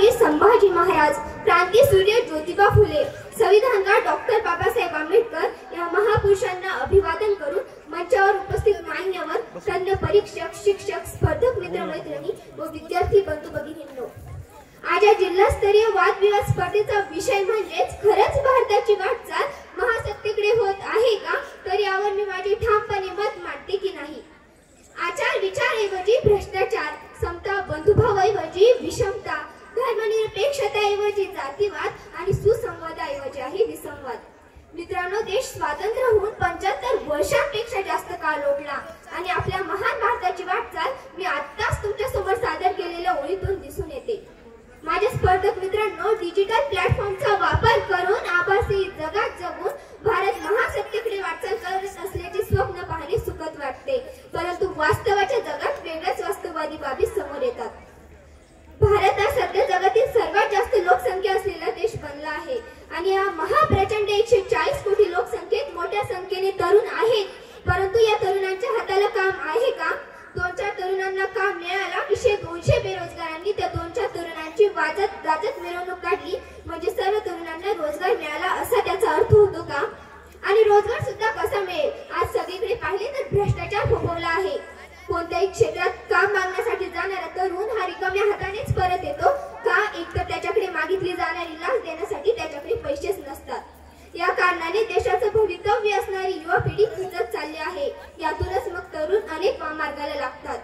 छत्रवीर संभाजी महाराज, क्रांतीसूर्य ज्योतिबा फुले, संविधानकार डॉक्टर बाबासाहेब आंबेडकर या महापुरुषांना अभिवादन करून मंचावर उपस्थित मान्यवर, तज्ञ परीक्षक, शिक्षक, स्पर्धक, मित्रमैत्रिणी व विद्यार्थी बंधू भगिनींनो, आज या जिल्हास्तरीय वादविवाद स्पर्धेचा विषय म्हणजेच खरंच भारताची वाटचाल महासत्तेकडे होत आहे का, तर यावर मी माझे ठामपणे मत मांडते की नाही. आचार विचारऐवजी भ्रष्टाचार, समता बंधुभावाऐवजी विषमता, धर्मनिरपेक्षताऐवजी जातीवाद आणि सुसंवादाऐवजी आहे विसंवाद. मित्रांनो, देश स्वातंत्र्य होऊन 75 वर्षांपेक्षा जास्त काळ लोटला आणि आपल्या महान भारताची वाटचाल मी आत्ताच तुमच्या समोर सादर केलेल्या ओळीतून दिसून येते. माझ्या स्पर्धक मित्रांनो, डिजिटल प्लॅटफॉर्मचा वापर करून आभासी जगात जगून भारत महासत्तेकडे वाटचाल करत असल्याचे स्वप्न पाहणे सुखद वाटते, परंतु वास्तवाच्या जगात वेगळ्याच वास्तववादी बाबी समोर येतात. भारत हा सध्या जगातील सर्वात जास्त लोकसंख्या असलेला देश बनला आहे आणि या महाप्रचंड 140 कोटी लोकसंख्येत मोठ्या संख्येने तरुण आहेत, परंतु या तरुणांच्या हाताला काम आहे का? 2-4 तरुणांना काम मिळाला की 200 बेरोजगारांनी त्या 2-4 तरुणांची वाजत गाजत मिरवणूक काढली म्हणजे सर्व तरुणांना रोजगार मिळाला असा त्याचा अर्थ होतो का? आणि रोजगार सुद्धा कसा मिळेल? आज सगळीकडे पाहिले तर भ्रष्टाचार फोफवला आहे. कोणत्याही क्षेत्रात काम मागण्यासाठी जाणारा तरुण हा रिकाम्या हातानेच परत येतो का? एकतर त्याच्याकडे मागितली जाणारी लाच देण्यासाठी त्याच्याकडे पैसेच नसतात. या कारणाने देशाचं भवितव्य असणारी युवा पिढी खचत चालली आहे. यातूनच मग तरुण अनेक मार्गाला लागतात.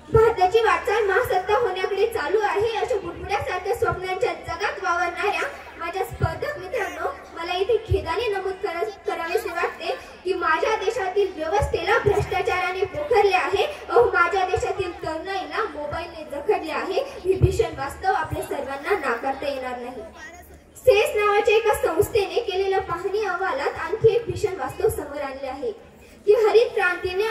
भारताची वाटचाल महासत्ता होण्याकडे चालू आहे अशा बुडबुड्यासारख्या स्वप्नांच्या जगात वावरणाऱ्या माझ्या स्पर्धक मित्रांनो, मला इथे खेदाने नमूद करावेसे वाटते की माझ्या देशातील व्यवस्थेला भ्रष्टाचाराने पोखरले आहे. माझ्या देशातील तरुणाईला मोबाईलने जखडले आहे. ही भीषण वास्तव आपल्या सर्वांना नाकारता येणार नाही. सेस नावाच्या एका संस्थेने केलेल्या पाहणी अहवालात आणखी एक भीषण वास्तव समोर आणले आहे की हरित क्रांतीने